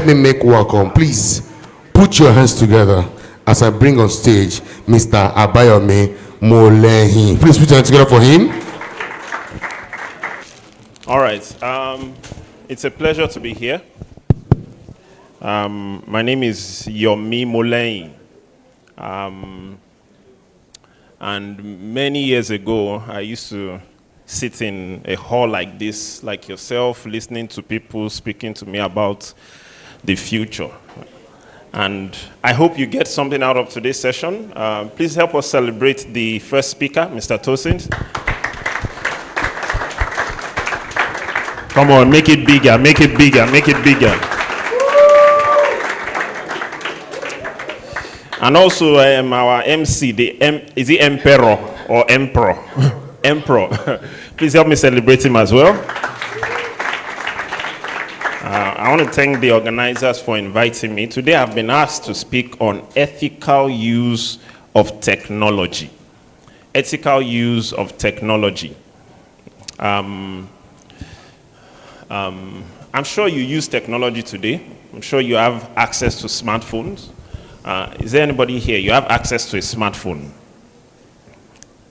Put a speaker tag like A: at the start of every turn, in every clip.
A: me make welcome. Please put your hands together as I bring on stage Mr. Abayomi Molehin. Please put your hands together for him.
B: All right. It's a pleasure to be here. My name is Yomi Molehin. And many years ago, I used to sit in a hall like this, like yourself, listening to people speaking to me about the future. And I hope you get something out of today's session. Please help us celebrate the first speaker, Mr. Tosin. Come on, make it bigger, make it bigger, make it bigger. And also our MC, is he Emperor or Emperor? Emperor. Please help me celebrate him as well. I want to thank the organizers for inviting me. Today I've been asked to speak on ethical use of technology. Ethical use of technology. I'm sure you use technology today. I'm sure you have access to smartphones. Is there anybody here? You have access to a smartphone?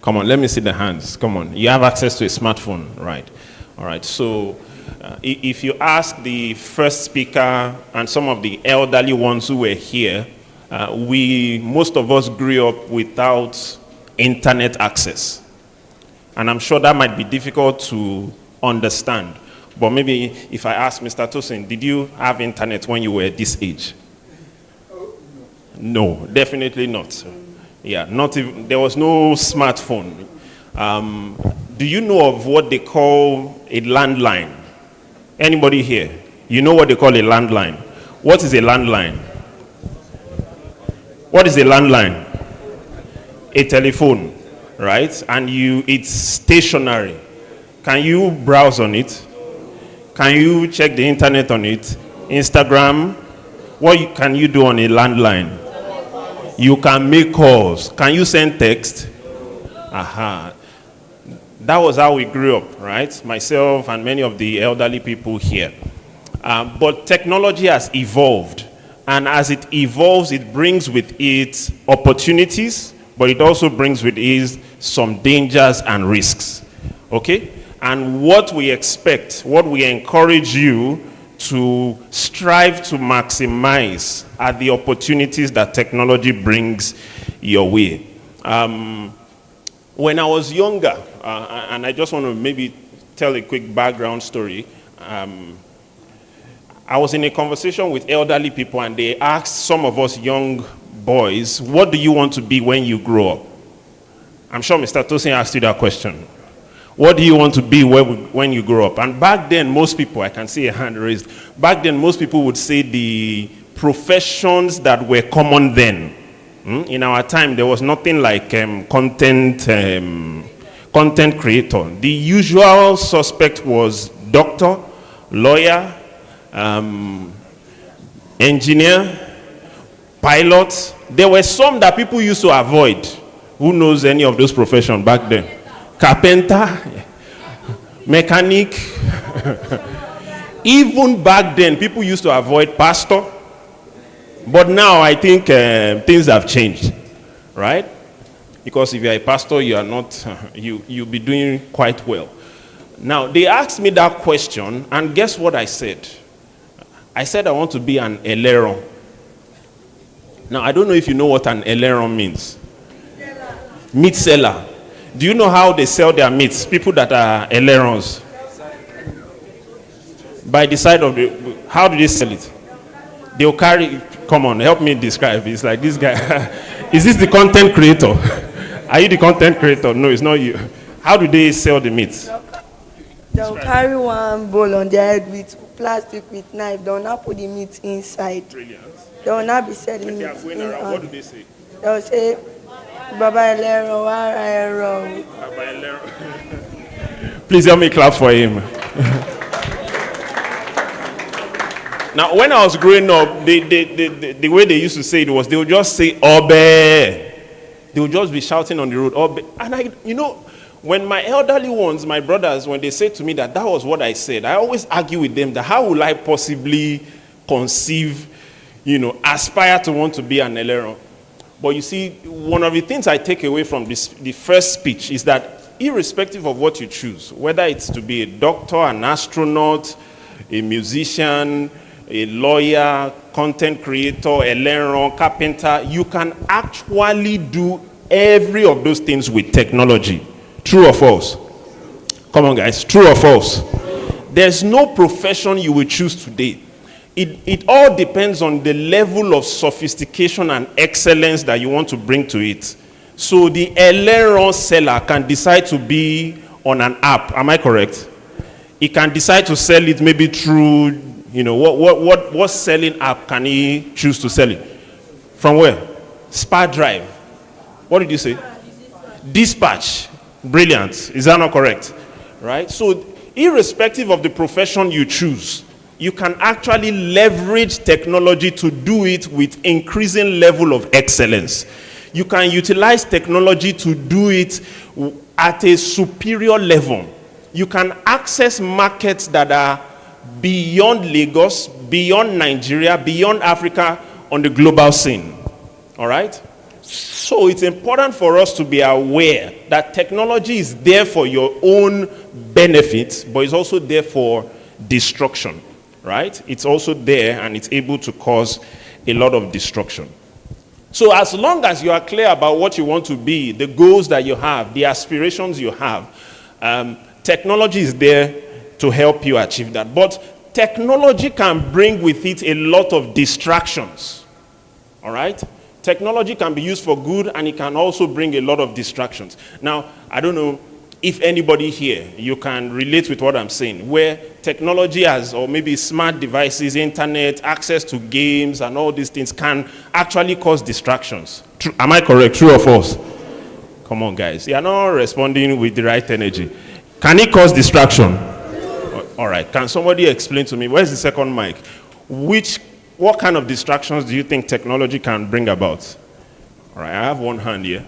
B: Come on, let me see the hands. Come on. You have access to a smartphone, right? All right. So if you ask the first speaker and some of the elderly ones who were here, most of us grew up without internet access. And I'm sure that might be difficult to understand. But maybe if I ask Mr. Tosin, did you have internet when you were this age? No, definitely not. Yeah, not even, there was no smartphone. Do you know of what they call a landline? Anybody here? You know what they call a landline? What is a landline? What is a landline? A telephone, right? And it's stationary. Can you browse on it? Can you check the internet on it? Instagram? What can you do on a landline? You can make calls. Can you send text? Aha. That was how we grew up, right? Myself and many of the elderly people here. But technology has evolved. And as it evolves, it brings with it opportunities, but it also brings with it some dangers and risks. Okay? And what we expect, what we encourage you to strive to maximize are the opportunities that technology brings your way. When I was younger, and I just want to maybe tell a quick background story. I was in a conversation with elderly people, and they asked some of us young boys, what do you want to be when you grow up? I'm sure Mr. Tosin asked you that question. What do you want to be when you grow up? And back then, most people, I can see a hand raised, back then most people would say the professions that were common then. In our time, there was nothing like content creator. The usual suspect was doctor, lawyer, engineer, pilot. There were some that people used to avoid. Who knows any of those professions back then? Carpenter, mechanic. Even back then, people used to avoid pastor. But now I think things have changed, right? Because if you're a pastor, you are not, you'll be doing quite well. Now, they asked me that question, and guess what I said? I said I want to be an eleron. Now, I don't know if you know what an eleron means. Meat seller. Do you know how they sell their meats? People that are elerons. By the side of the, how do they sell it? They'll carry, come on, help me describe. It's like this guy. Is this the content creator? Are you the content creator? No, it's not you. How do they sell the meat?
C: They'll carry one bowl on their head with plastic with knife. They'll now put the meat inside. Brilliant. They'll now be selling it.
B: What do they say?
C: They'll say, Baba Elero, Wara Ero.
B: Baba Elero. Please help me clap for him. Now, when I was growing up, the way they used to say it was they would just say, Obe. They would just be shouting on the road, Obe. And when my elderly ones, my brothers, when they say to me that was what I said, I always argue with them that how will I possibly conceive, aspire to want to be an Eleron. But you see, one of the things I take away from the first speech is that irrespective of what you choose, whether it's to be a doctor, an astronaut, a musician, a lawyer, content creator, Eleron, carpenter, you can actually do every of those things with technology. True or false? Come on, guys. True or false? There's no profession you will choose today. It all depends on the level of sophistication and excellence that you want to bring to it. So the Eleron seller can decide to be on an app. Am I correct? He can decide to sell it maybe through, what selling app can he choose to sell it? From where? Spa Drive. What did you say? Dispatch. Brilliant. Is that not correct? Right? So irrespective of the profession you choose, you can actually leverage technology to do it with increasing level of excellence. You can utilize technology to do it at a superior level. You can access markets that are beyond Lagos, beyond Nigeria, beyond Africa on the global scene. All right? So it's important for us to be aware that technology is there for your own benefit, but it's also there for destruction. Right? It's also there and it's able to cause a lot of destruction. So as long as you are clear about what you want to be, the goals that you have, the aspirations you have, technology is there to help you achieve that. But technology can bring with it a lot of distractions. All right? Technology can be used for good and it can also bring a lot of distractions. Now, I don't know if anybody here, you can relate with what I'm saying, where technology has, or maybe smart devices, internet, access to games, and all these things can actually cause distractions. True, am I correct? True or false? Come on, guys. You are not responding with the right energy. Can it cause distraction? All right. Can somebody explain to me, where's the second mic? What kind of distractions do you think technology can bring about? All right, I have one hand here.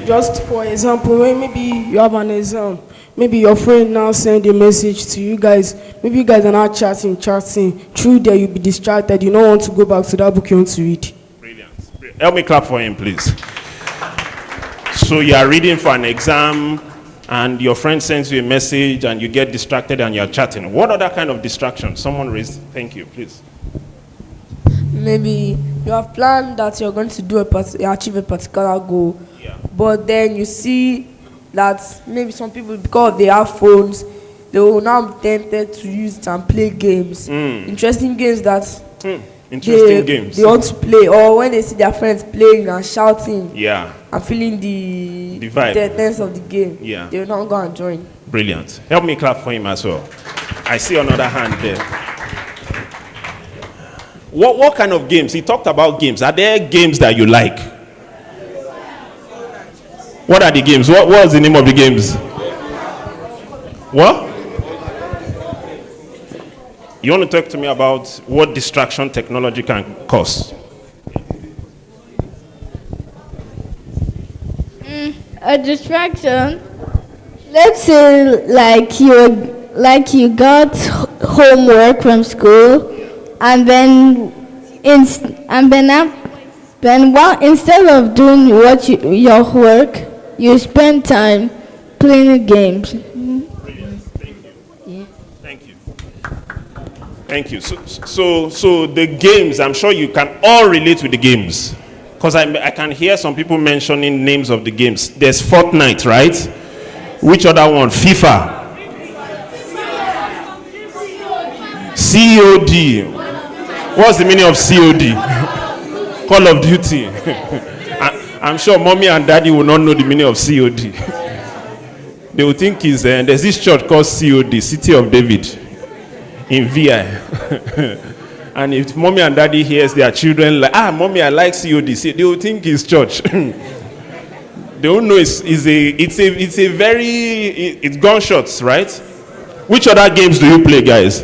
D: Just for example, when maybe you have an exam, maybe your friend now send a message to you guys, maybe you guys are now chatting, through there you'll be distracted, you don't want to go back to that book you want to read.
B: Brilliant. Help me clap for him, please. So you are reading for an exam and your friend sends you a message and you get distracted and you're chatting. What other kind of distraction? Someone raised. Thank you, please.
D: Maybe you have planned that you're going to achieve a particular goal.
B: Yeah.
D: But then you see that maybe some people, because they have phones, they will now be tempted to use it and play games. Interesting games that they want to play. Or when they see their friends playing and shouting and feeling the
B: vibe,
D: the tense of the game, they will not go and join.
B: Brilliant. Help me clap for him as well. I see another hand there. What kind of games? He talked about games. Are there games that you like? What are the games? What's the name of the games? What? You want to talk to me about what distraction technology can cause?
E: A distraction. Let's say you got homework from school, and then instead of doing your work, you spend time playing games.
B: Brilliant. Thank you. Thank you. Thank you. So the games, I'm sure you can all relate with the games. Because I can hear some people mentioning names of the games. There's Fortnite, right? Which other one? FIFA. COD. What's the meaning of COD? Call of Duty. I'm sure mommy and daddy will not know the meaning of COD. They will think there's this church called COD, City of David, in VI. And if mommy and daddy hears their children like, mommy, I like COD, they will think it's church. They don't know it's gunshots, right? Which other games do you play, guys?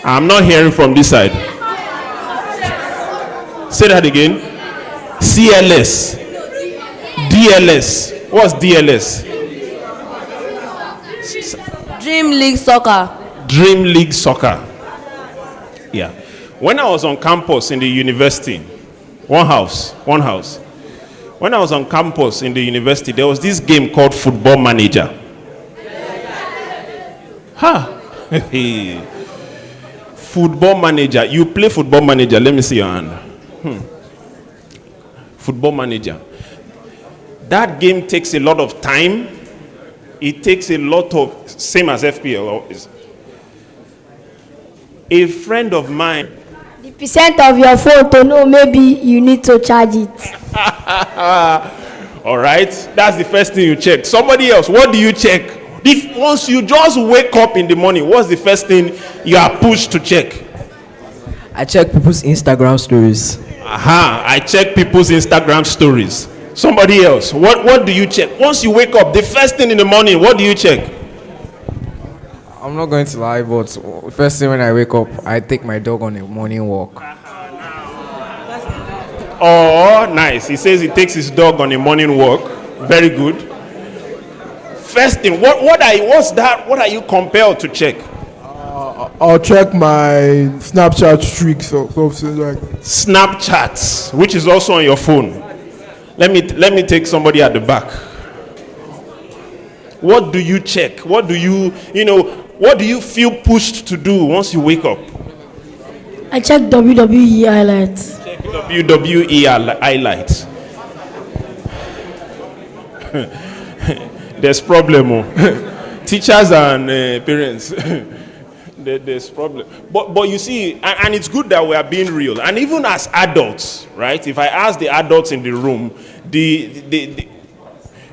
B: I'm not hearing from this side. Say that again. CLS. DLS. What's DLS?
D: Dream League Soccer.
B: Dream League Soccer. Yeah. When I was on campus in the university, one house. When I was on campus in the university, there was this game called Football Manager. Football Manager. You play Football Manager. Let me see your hand. Football Manager. That game takes a lot of time. It takes a lot of, same as FPL. A friend of mine.
E: The percent of your phone to know maybe you need to charge it.
B: All right. That's the first thing you check. Somebody else, what do you check? If once you just wake up in the morning, what's the first thing you are pushed to check?
F: I check people's Instagram stories.
B: I check people's Instagram stories. Somebody else, what do you check? Once you wake up, the first thing in the morning, what do you check?
F: I'm not going to lie, but first thing when I wake up, I take my dog on a morning walk.
B: Oh, nice. He says he takes his dog on a morning walk. Very good. First thing, what are you compelled to check?
G: I'll check my Snapchat streaks or something like.
B: Snapchat, which is also on your phone. Let me take somebody at the back. What do you check? What do you feel pushed to do once you wake up?
E: I check WWE highlights.
B: Check WWE highlights. There's problem. Teachers and parents. There's problem. But you see, and it's good that we are being real. And even as adults, right? If I ask the adults in the room,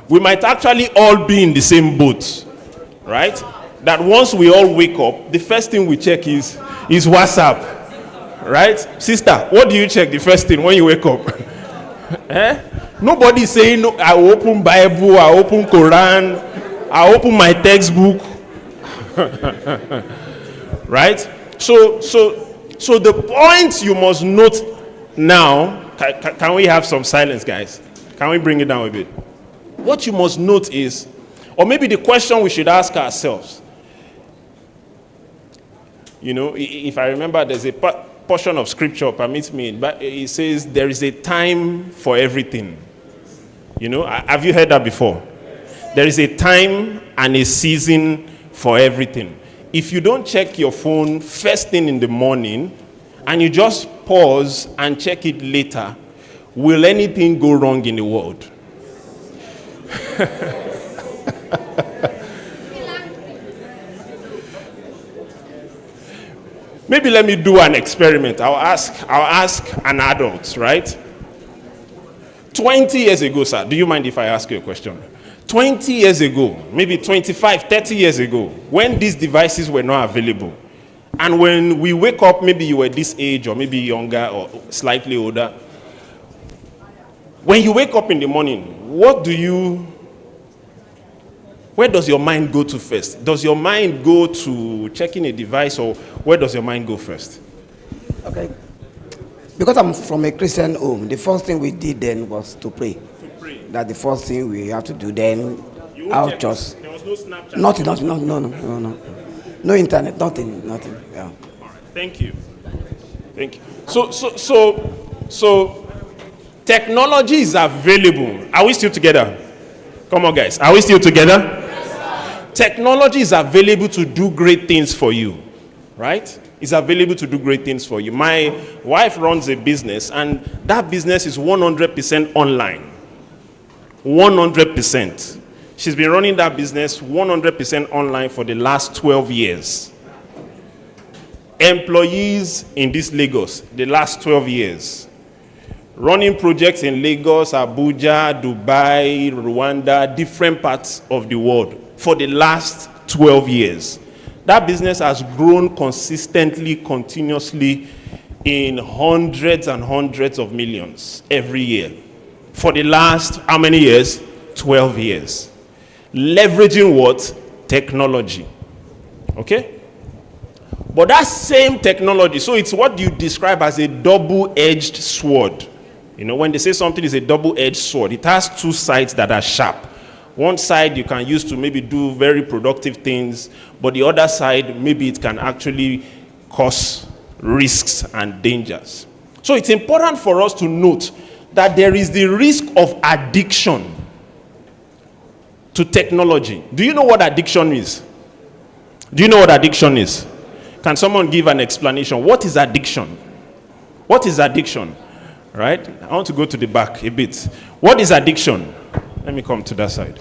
B: we might actually all be in the same boat, right? That once we all wake up, the first thing we check is WhatsApp, right? Sister, what do you check the first thing when you wake up? Nobody is saying, no, I open Bible, I open Quran, I open my textbook. Right? So the point you must note now, can we have some silence, guys? Can we bring it down a bit? What you must note is, or maybe the question we should ask ourselves, if I remember, there's a portion of scripture, permits me, but it says there is a time for everything. Have you heard that before? There is a time and a season for everything. If you don't check your phone first thing in the morning and you just pause and check it later, will anything go wrong in the world? Maybe let me do an experiment. I'll ask an adult, right? 20 years ago, sir, do you mind if I ask you a question? 20 years ago, maybe 25, 30 years ago, when these devices were not available, and when we wake up, maybe you were this age or maybe younger or slightly older, when you wake up in the morning, where does your mind go to first? Does your mind go to checking a device, or where does your mind go first?
H: Okay. Because I'm from a Christian home, the first thing we did then was to pray. That's the first thing we have to do. Then I'll just.
B: There was no Snapchat.
H: Nothing. No internet. Nothing. Yeah.
B: All right. Thank you. So technology is available. Are we still together? Come on, guys. Are we still together? Yes, technology is available to do great things for you, right? It's available to do great things for you. My wife runs a business, and that business is 100% online. 100%. She's been running that business 100% online for the last 12 years. Employees in this Lagos, the last 12 years. Running projects in Lagos, Abuja, Dubai, Rwanda, different parts of the world for the last 12 years. That business has grown consistently, continuously in hundreds and hundreds of millions every year. For the last, how many years? 12 years. Leveraging what? Technology. Okay? But that same technology, so it's what you describe as a double-edged sword. When they say something is a double-edged sword, it has two sides that are sharp. One side you can use to maybe do very productive things, but the other side, maybe it can actually cause risks and dangers. So it's important for us to note that there is the risk of addiction to technology. Do you know what addiction is? Do you know what addiction is? Can someone give an explanation? What is addiction? What is addiction? Right? I want to go to the back a bit. What is addiction? Let me come to that side.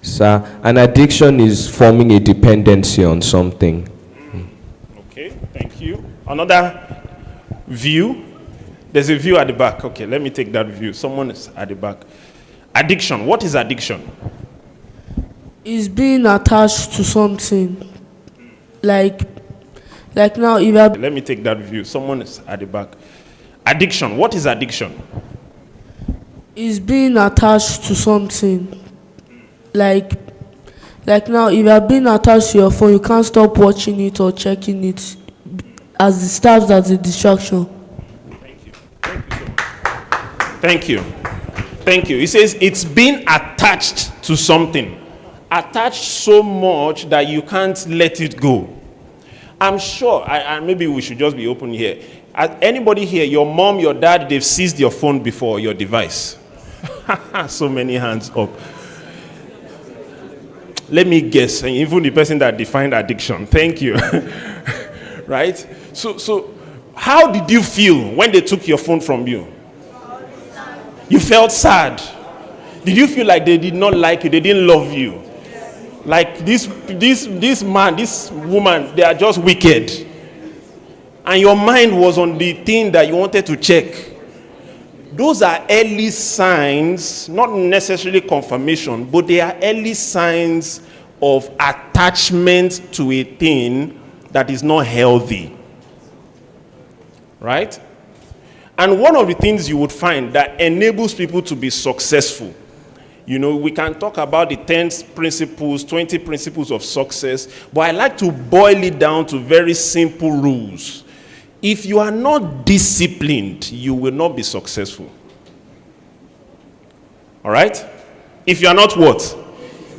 I: Sir, an addiction is forming a dependency on something.
B: Okay, thank you. Another view. There's a view at the back. Okay, let me take that view. Someone is at the back. Addiction. What is addiction?
D: Is being attached to something. Like now, if I...
B: Let me take that view. Someone is at the back. Addiction. What is addiction?
D: Is being attached to something. Like now, if you're being attached to your phone, you can't stop watching it or checking it, as it serves as a distraction.
B: Thank you. Thank you. It says it's being attached to something. Attached so much that you can't let it go. I'm sure, and maybe we should just be open here. Anybody here, your mom, your dad, they've seized your phone before, your device? So many hands up. Let me guess, and even the person that defined addiction. Thank you. Right? So how did you feel when they took your phone from you? You felt sad. Did you feel like they did not like you? They didn't love you? Like this man, this woman, they are just wicked. And your mind was on the thing that you wanted to check. Those are early signs, not necessarily confirmation, but they are early signs of attachment to a thing that is not healthy. Right? And one of the things you would find that enables people to be successful, we can talk about the 10 principles, 20 principles of success, but I like to boil it down to very simple rules. If you are not disciplined, you will not be successful. All right? If you are not what?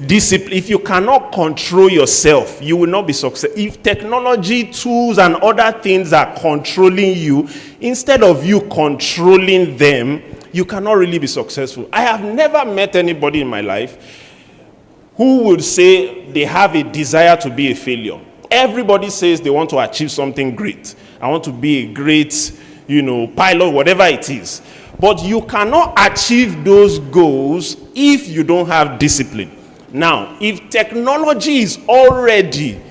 B: Discipline. If you cannot control yourself, you will not be successful. If technology, tools, and other things are controlling you, instead of you controlling them, you cannot really be successful. I have never met anybody in my life who would say they have a desire to be a failure. Everybody says they want to achieve something great. I want to be a great, pilot, whatever it is. But you cannot achieve those goals if you don't have discipline. Now, if technology is already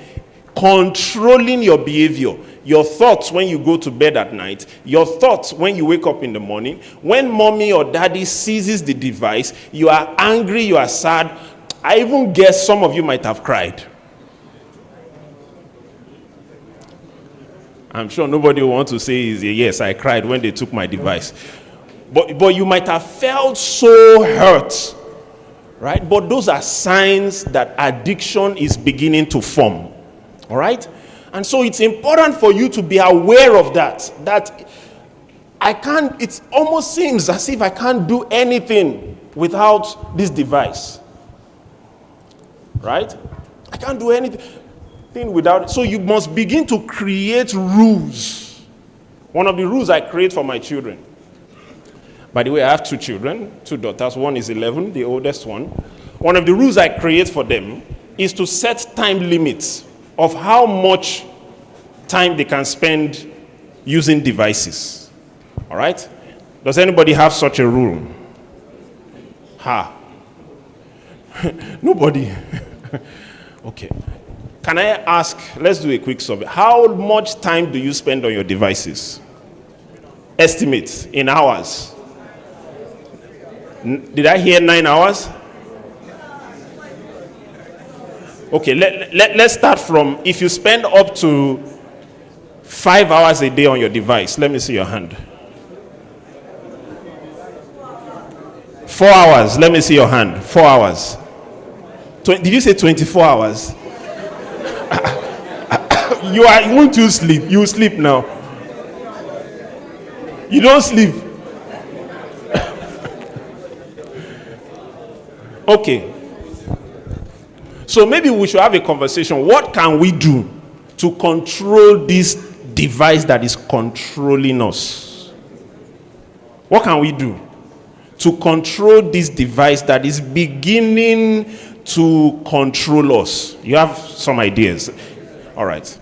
B: controlling your behavior, your thoughts when you go to bed at night, your thoughts when you wake up in the morning, when mommy or daddy seizes the device, you are angry, you are sad. I even guess some of you might have cried. I'm sure nobody will want to say, yes, I cried when they took my device. But you might have felt so hurt, right? But those are signs that addiction is beginning to form, all right? And so it's important for you to be aware of that it almost seems as if I can't do anything without this device, right? I can't do anything without it. So you must begin to create rules. One of the rules I create for my children. By the way, I have 2 children, 2 daughters. One is 11, the oldest one. One of the rules I create for them is to set time limits of how much time they can spend using devices. All right? Does anybody have such a rule? Nobody. Okay. Can I ask, let's do a quick survey. How much time do you spend on your devices? Estimate in hours. Did I hear 9 hours? Okay, let's start from, if you spend up to 5 hours a day on your device, let me see your hand. 4 hours, let me see your hand. 4 hours. Did you say 24 hours? Won't you sleep? You sleep now. You don't sleep. Okay. So maybe we should have a conversation. What can we do to control this device that is controlling us? What can we do to control this device that is beginning to control us? You have some ideas. All right.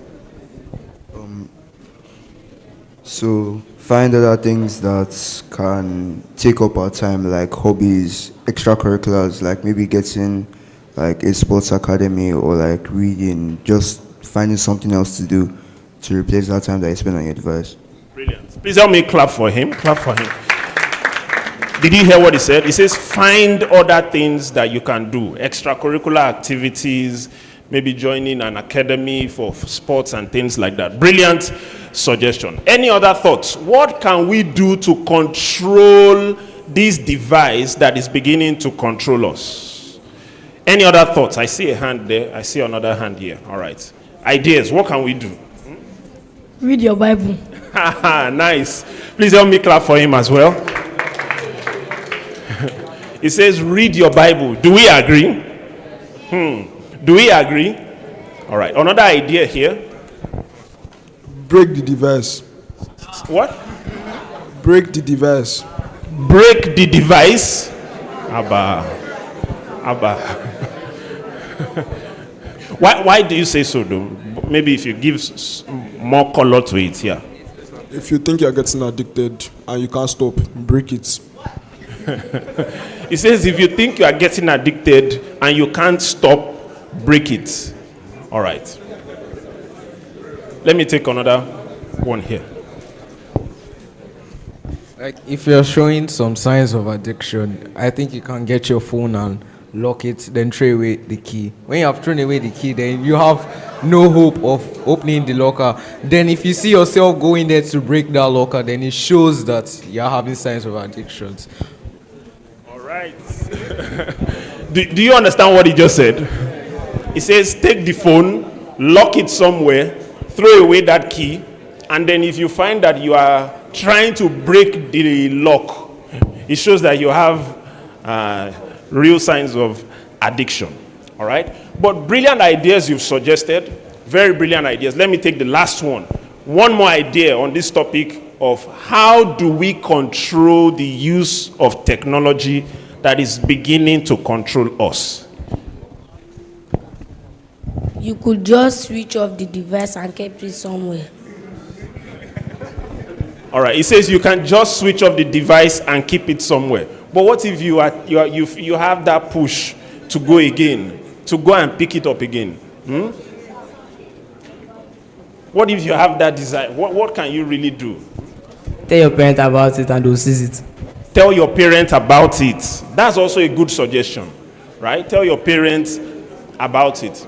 J: So find other things that can take up our time, like hobbies, extracurriculars, like maybe getting like a sports academy or like reading, just finding something else to do to replace that time that you spend on your device.
B: Brilliant. Please help me clap for him. Clap for him. Did you hear what he said? He says find other things that you can do, extracurricular activities, maybe joining an academy for sports and things like that. Brilliant suggestion. Any other thoughts? What can we do to control this device that is beginning to control us? Any other thoughts? I see a hand there. I see another hand here. All right. Ideas. What can we do?
D: Read your Bible.
B: Nice. Please help me clap for him as well. He says, read your Bible. Do we agree? Do we agree? All right. Another idea here.
G: Break the device.
B: What?
G: Break the device.
B: Break the device. Abba. Why do you say so, though? Maybe if you give more color to it, yeah.
G: If you think you're getting addicted and you can't stop, break it.
B: He says, if you think you are getting addicted and you can't stop, break it. All right. Let me take another one here.
F: Like if you're showing some signs of addiction, I think you can get your phone and lock it, then throw away the key. When you have thrown away the key, then you have no hope of opening the locker. Then if you see yourself going there to break that locker, then it shows that you're having signs of addictions.
B: All right. Do you understand what he just said? He says, take the phone, lock it somewhere, throw away that key, and then if you find that you are trying to break the lock, it shows that you have real signs of addiction. All right? But brilliant ideas you've suggested, very brilliant ideas. Let me take the last one. One more idea on this topic of how do we control the use of technology that is beginning to control us.
K: You could just switch off the device and keep it somewhere.
B: All right. It says you can just switch off the device and keep it somewhere. But what if you have that push to go again, to go and pick it up again? What if you have that desire? What can you really do?
L: Tell your parent about it and they'll seize it.
B: Tell your parents about it. That's also a good suggestion, right? Tell your parents about it.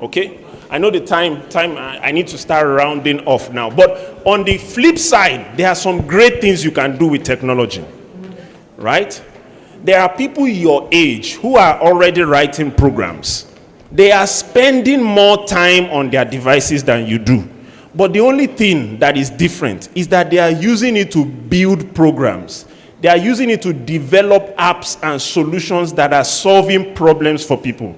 B: Okay? I know the time I need to start rounding off now. But on the flip side, there are some great things you can do with technology. Right? There are people your age who are already writing programs. They are spending more time on their devices than you do. But the only thing that is different is that they are using it to build programs. They are using it to develop apps and solutions that are solving problems for people.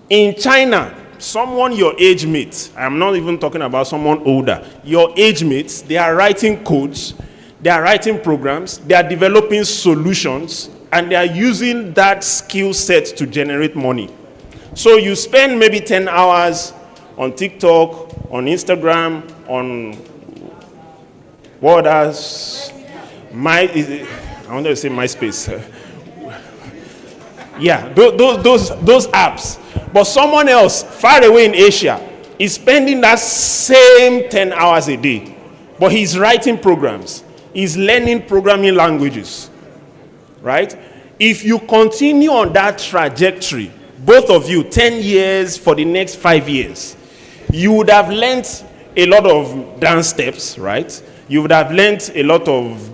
B: In China, someone your age mates, I'm not even talking about someone older, your age mates, they are writing codes, they are writing programs, they are developing solutions, and they are using that skill set to generate money. So you spend maybe 10 hours on TikTok, on Instagram, on what else? I wanted to say MySpace. Yeah, those apps. But someone else far away in Asia is spending that same 10 hours a day. But he's writing programs. He's learning programming languages. Right? If you continue on that trajectory, both of you, 10 years for the next 5 years, you would have learned a lot of dance steps, right? You would have learned a lot of,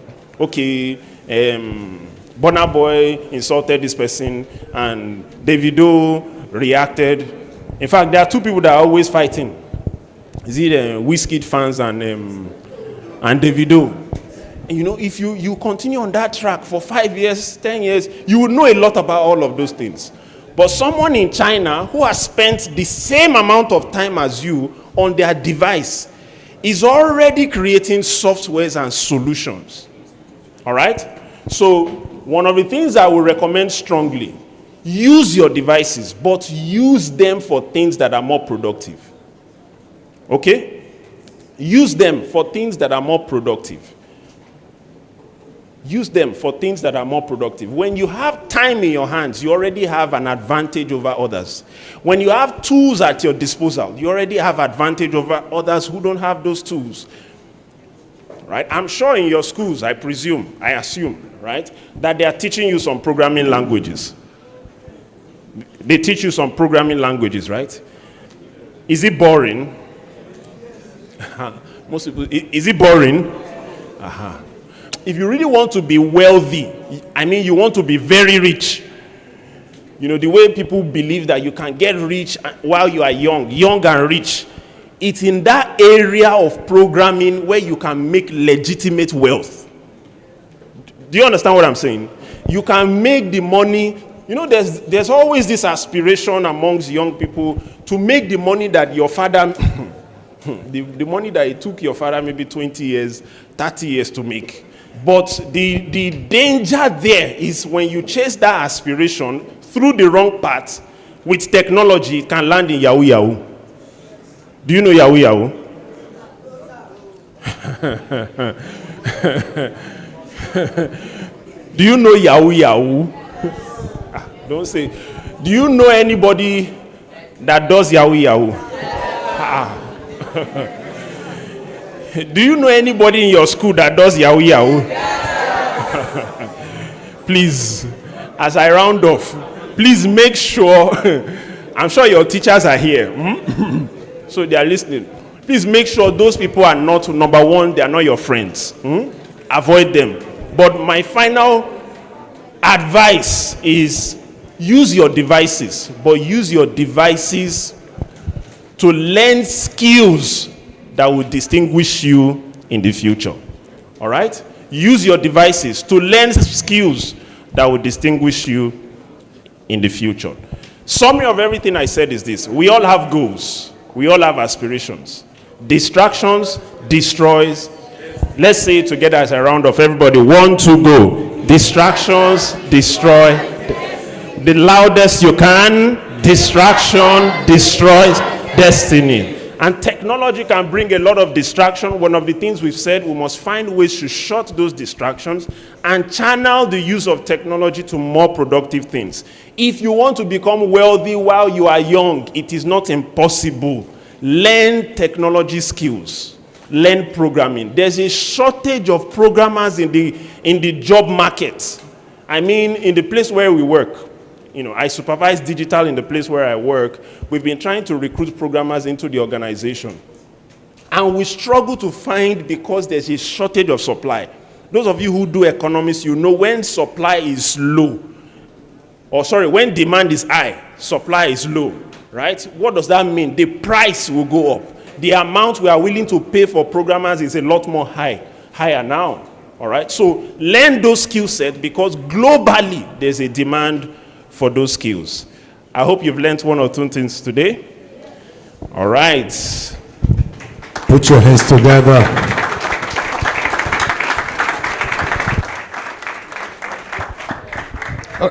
B: Burna Boy insulted this person and Davido reacted. In fact, there are two people that are always fighting. Is it Wizkid fans and and Davido. You know, if you continue on that track for 5 years, 10 years, you will know a lot about all of those things. But someone in China who has spent the same amount of time as you on their device is already creating softwares and solutions. All right? So one of the things I will recommend strongly, use your devices, but use them for things that are more productive. Okay? Use them for things that are more productive. Use them for things that are more productive. When you have time in your hands, you already have an advantage over others. When you have tools at your disposal, you already have advantage over others who don't have those tools. Right? I'm sure in your schools, I assume, right, that they are teaching you some programming languages. They teach you some programming languages, right? Is it boring? Most people, is it boring? Uh-huh. If you really want to be wealthy, I mean, you want to be very rich. You know, the way people believe that you can get rich while you are young and rich. It's in that area of programming where you can make legitimate wealth. Do you understand what I'm saying? You can make the money. You know, there's always this aspiration amongst young people to make the money that your father, the money that it took your father maybe 20 years, 30 years to make. But the danger there is when you chase that aspiration through the wrong path with technology, it can land in Yahoo Yahoo. Do you know Yahoo Yahoo? Do you know Yahoo Yahoo? Don't say. Do you know anybody that does Yahoo Yahoo? Do you know anybody in your school that does Yahoo Yahoo? Please, as I round off, please make sure, I'm sure your teachers are here. So they are listening. Please make sure those people are not, number one, they are not your friends. Avoid them. But my final advice is use your devices, but use your devices to learn skills that will distinguish you in the future. All right? Use your devices to learn skills that will distinguish you in the future. Summary of everything I said is this. We all have goals. We all have aspirations. Distractions destroys. Let's say it together as a round of everybody. 1, 2, go. Distractions destroy. The loudest you can. Distraction destroys destiny. And technology can bring a lot of distraction. One of the things we've said, we must find ways to shut those distractions and channel the use of technology to more productive things. If you want to become wealthy while you are young, it is not impossible. Learn technology skills. Learn programming. There's a shortage of programmers in the job market. I mean, in the place where we work. You know, I supervise digital in the place where I work. We've been trying to recruit programmers into the organization. And we struggle to find because there's a shortage of supply. Those of you who do economics, you know when supply is low, when demand is high, supply is low, right? What does that mean? The price will go up. The amount we are willing to pay for programmers is a lot more higher now, all right? So learn those skill sets because globally there's a demand for those skills. I hope you've learned 1 or 2 things today. All right.
A: Put your hands together.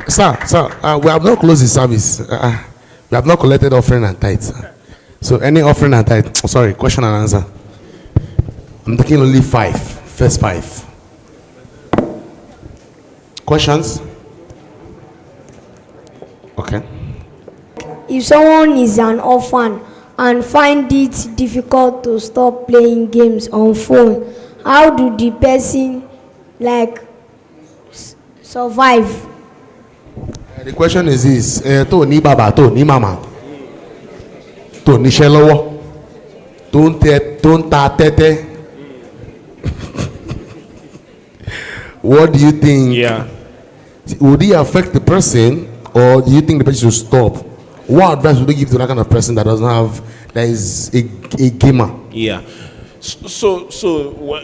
A: Sir, we have not closed the service. We have not collected offering and tithes. So any offering and tithe, question and answer. I'm taking only 5, first 5. Questions? Okay.
M: If someone is an orphan and find it difficult to stop playing games on phone, how do the person survive?
A: The question is this: to ni baba, to ni mama, to ni shelowo, don't ta tete. What do you think?
B: Yeah.
A: Would it affect the person? Or do you think the person should stop? What advice would you give to that kind of person that is a gamer?
B: Yeah.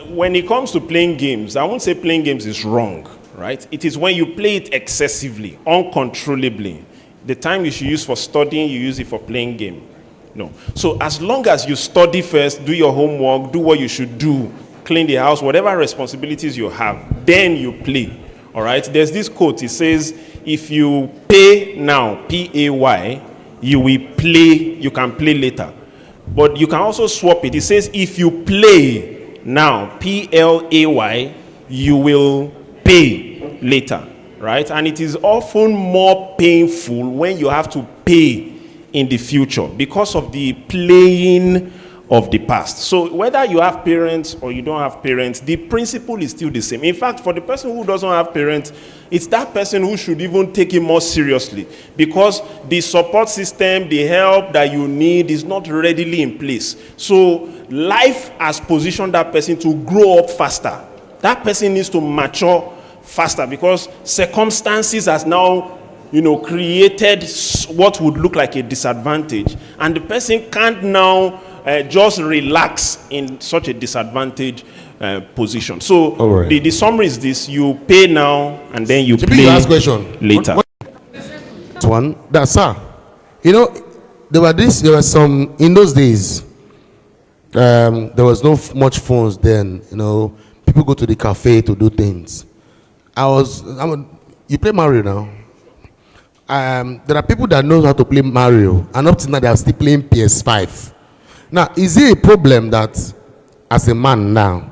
B: When it comes to playing games, I won't say playing games is wrong, right? It is when you play it excessively, uncontrollably. The time you should use for studying, you use it for playing game. No. So as long as you study first, do your homework, do what you should do, clean the house, whatever responsibilities you have, then you play. All right? There's this quote. It says, if you pay now, P-A-Y, you can play later. But you can also swap it. It says, if you play now, P-L-A-Y, you will pay later, right? And it is often more painful when you have to pay in the future because of the playing of the past. So whether you have parents or you don't have parents, the principle is still the same. In fact, for the person who doesn't have parents, it's that person who should even take it more seriously, because the support system, the help that you need is not readily in place. So life has positioned that person to grow up faster. That person needs to mature faster because circumstances has now created what would look like a disadvantage, and the person can't now just relax in such a disadvantaged position. So
A: right.
B: The summary is this: you pay now and then you play
A: last question.
B: later.
A: Sir, there were some in those days. There was no much phones then. People go to the cafe to do things. You play Mario now. There are people that know how to play Mario, and up to now they are still playing PS5. Now, is it a problem that as a man now,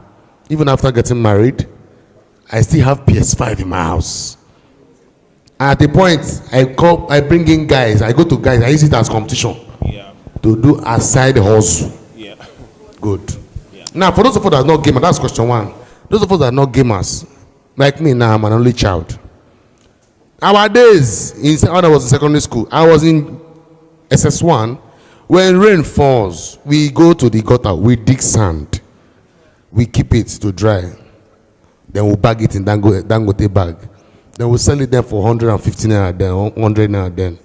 A: even after getting married, I still have PS5 in my house? And at the point, I bring in guys, I go to guys, I use it as competition to do a side hustle.
B: Yeah.
A: Good. Yeah. Now, for those of us that are not gamers, that's question one. Those of us that are not gamers, like me now, I'm an only child. Our days, when I was in secondary school, I was in SS1. When rain falls, we go to the gutter, we dig sand, we keep it to dry, then we'll bag it in Dangote bag. Then we'll sell it there for 150 naira then, 100 naira then.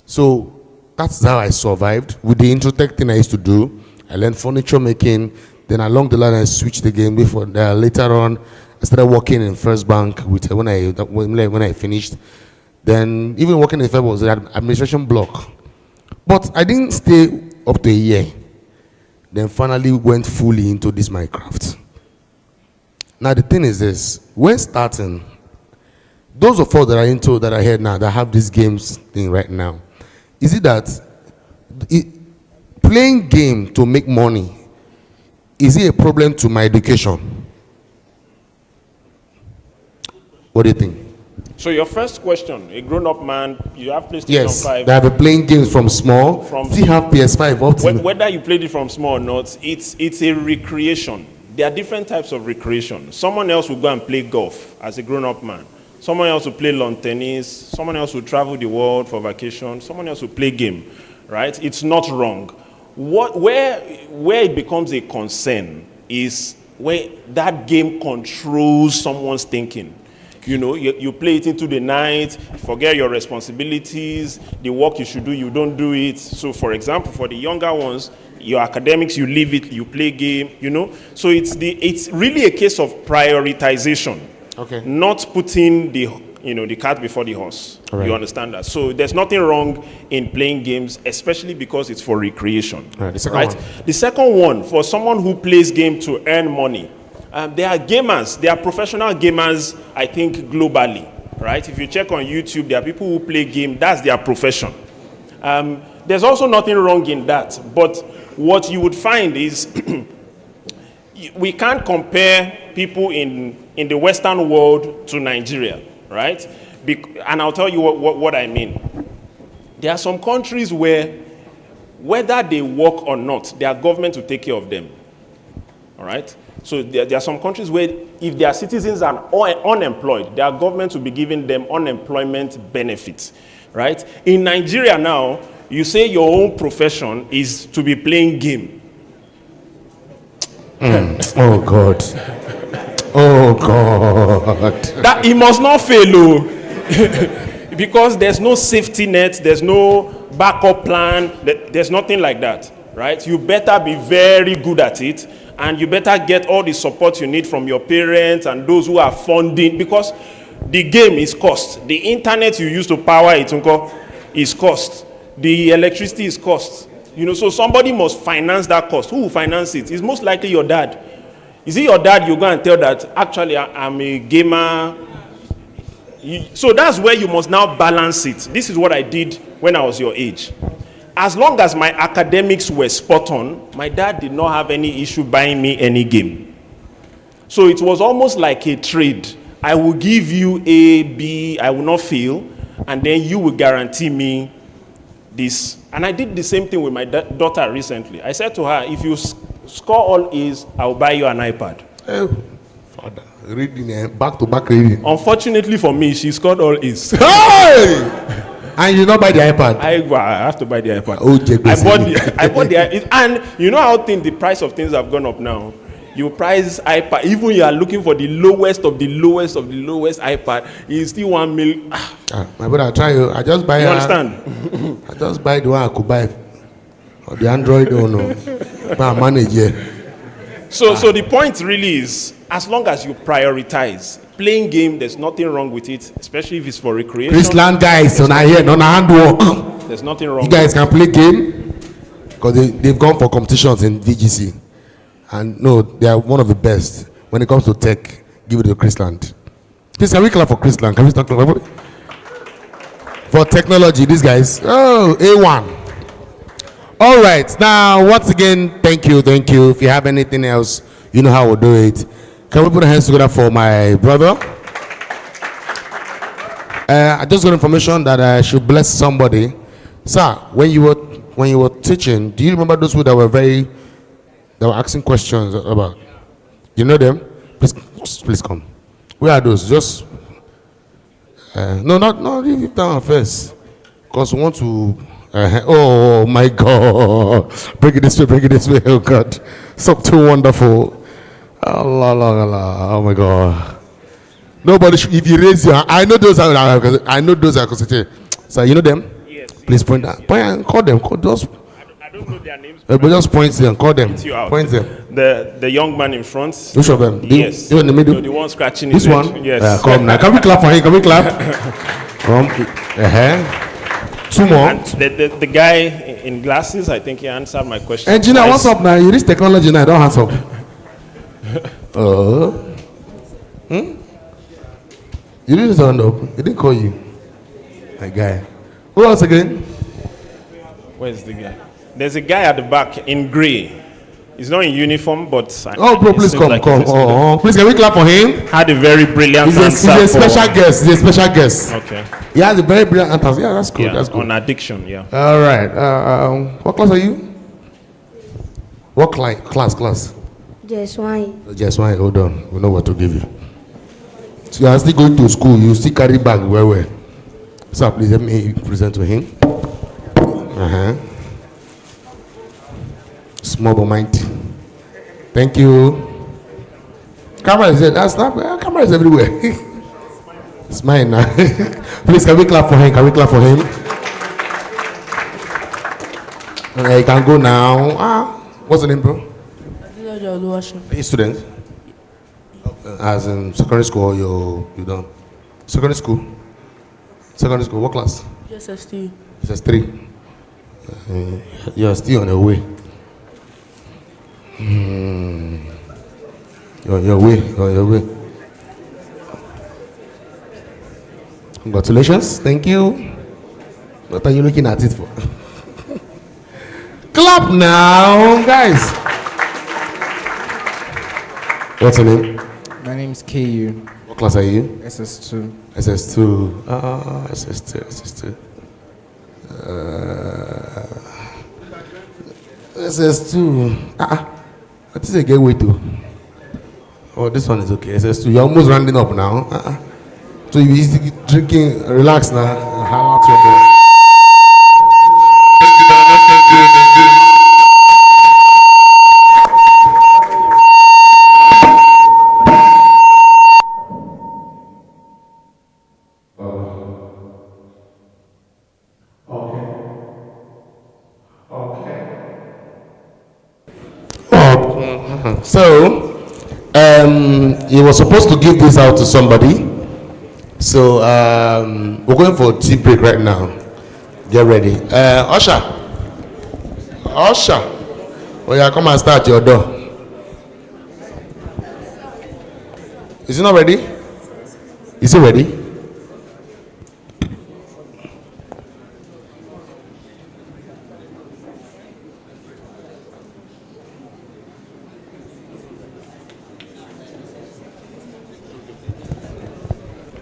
A: So that's how I survived. With the Introtech thing I used to do, I learned furniture making. Then along the line, I switched the game. Later on, I started working in First Bank when I finished. Then even working in First Bank was an administration block. But I didn't stay up to a year. Then finally went fully into this Minecraft. Now the thing is this: when starting, those of us that are here now that have these games thing right now, is it that playing game to make money, is it a problem to my education? What do you think?
B: So your first question: a grown-up man, you have PlayStation 5.
A: Yes, they have been playing games from small. Still have PS5 up to
B: whether you played it from small or not, it's a recreation. There are different types of recreation. Someone else will go and play golf as a grown-up man. Someone else will play lawn tennis. Someone else will travel the world for vacation. Someone else will play game, right? It's not wrong. Where it becomes a concern is where that game controls someone's thinking. You play it into the night, forget your responsibilities, the work you should do, you don't do it. So, for example, for the younger ones, your academics, you leave it, you play game, So it's really a case of prioritization.
A: Okay.
B: Not putting the cart before the horse. Right. You understand that? So there's nothing wrong in playing games, especially because it's for recreation.
A: Right.
B: The second one, for someone who plays game to earn money, there are gamers, there are professional gamers, I think, globally, right? If you check on YouTube, there are people who play game, that's their profession. There's also nothing wrong in that, but what you would find is we can't compare people in the Western world to Nigeria, right? And I'll tell you what I mean. There are some countries where, whether they work or not, their government will take care of them, all right? So there are some countries where if their citizens are unemployed, their government will be giving them unemployment benefits, right? In Nigeria now, you say your own profession is to be playing game.
A: Oh God. Oh God.
B: That it must not fail, because there's no safety net, there's no backup plan, there's nothing like that, right? You better be very good at it, And you better get all the support you need from your parents and those who are funding, because the game is cost. The internet you use to power it is cost. The electricity is cost. So somebody must finance that cost. Who will finance it? It's most likely your dad. Is it your dad you go and tell that, actually, I'm a gamer? So that's where you must now balance it. This is what I did when I was your age. As long as my academics were spot on, my dad did not have any issue buying me any game. So it was almost like a trade. I will give you A, B, I will not fail, and then you will guarantee me this. And I did the same thing with my daughter recently. I said to her, if you score all A's, I will buy you an iPad.
A: Oh, Father, reading, back-to-back reading.
B: Unfortunately for me, she scored all A's.
A: Hey! And you not buy the iPad?
B: I have to buy the iPad.
A: Oh,
B: I bought the and you know how the price of things have gone up now. You price iPad, even you are looking for the lowest of the lowest of the lowest iPad, it's still 1 million.
A: My brother, I try you. I just buy.
B: You understand?
A: I just buy the one I could buy, or the Android. Oh no, I manage here.
B: So the point really is, as long as you prioritize playing game, there's nothing wrong with it, especially if it's for recreation.
A: Chrisland guys, on here, on handwork.
B: There's nothing wrong.
A: You guys can play game because they've gone for competitions in VGC, and no, they are one of the best when it comes to tech. Give it to Chrisland. Please, can we clap for Chrisland? Can we start clapping for technology? These guys, A1. All right, now once again, thank you. If you have anything else, you know how we'll do it. Can we put our hands together for my brother? I just got information that I should bless somebody. Sir, when you were teaching, do you remember those who that were asking questions about? You know them? Please come. Where are those? Just not leave it down first, because we want to. Oh my God! Bring it this way. Oh God, something wonderful. Oh my God! Nobody should. If you raise your hand, I know those are concentrated. So you know them? Yes. Please point and call them. I don't know their names. But just point them. Call them. Point them.
B: The young man in front.
A: Which of them?
B: Yes.
A: You in the middle?
B: No, the one scratching
A: this
B: his
A: one?
B: head. Yes.
A: Come now. Can we clap for him? Can we clap? Two more.
B: And the guy in glasses, I think he answered my question.
A: Engineer, what's up now? You reach technology now. Don't hands up. You didn't stand up. He didn't call you. My guy. Who else again?
B: Where's the guy? There's a guy at the back in gray. He's not in uniform, but
A: bro, please come. Please, can we clap for him?
B: Had a very brilliant answer.
A: He's a special guest. He's a special guest.
B: Okay.
A: He has a very brilliant answer. Yeah, that's good. That's good.
B: On addiction, yeah.
A: All right. What class are you? What class?
M: Just one.
A: Just one. Hold on. We know what to give you. So you are still going to school. You still carry bag well. So please let me present to him. Small but mighty. Thank you. Camera is there. That's not. Camera is everywhere. It's mine now. Please, can we clap for him? You can go now. What's the name, bro? Are you a student? As in secondary school, or you done? Secondary school. What class?
D: SS3.
A: SS3. You are still on your way. Your way. Congratulations. Thank you. What are you looking at it for? Clap now, guys. What's your name?
F: My name is KU.
A: What class are you?
F: SS2.
A: SS2. SS2. SS2. What is a gateway to? Oh, this one is okay. SS2. You're almost rounding up now. So you be drinking, relax now. Highlight your ball. Thank you very much. Thank you. So, he was supposed to give this out to somebody. So, we're going for a tea break right now. Get ready. Usher. Oh yeah, come and start your door. Is it not ready? Is it ready?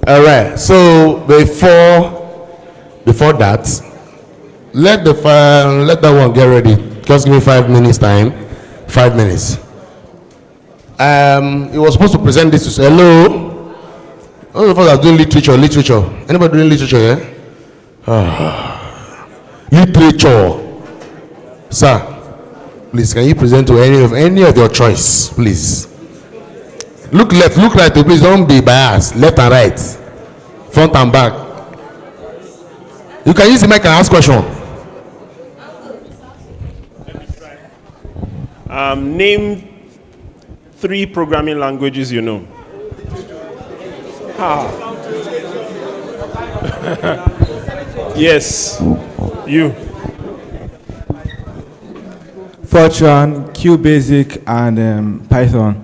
A: All right. So before that, let that one get ready. Just give me 5 minutes time. 5 minutes. He was supposed to present this to say, hello. All of us are doing literature. Anybody doing literature here? Literature. Sir, please, can you present to any of your choice, please? Look left, look right, please. Don't be biased. Left and right, front and back. You can use the mic and ask question.
B: Name 3 programming languages you know. Yes, you.
G: Fortran, QBasic, and Python.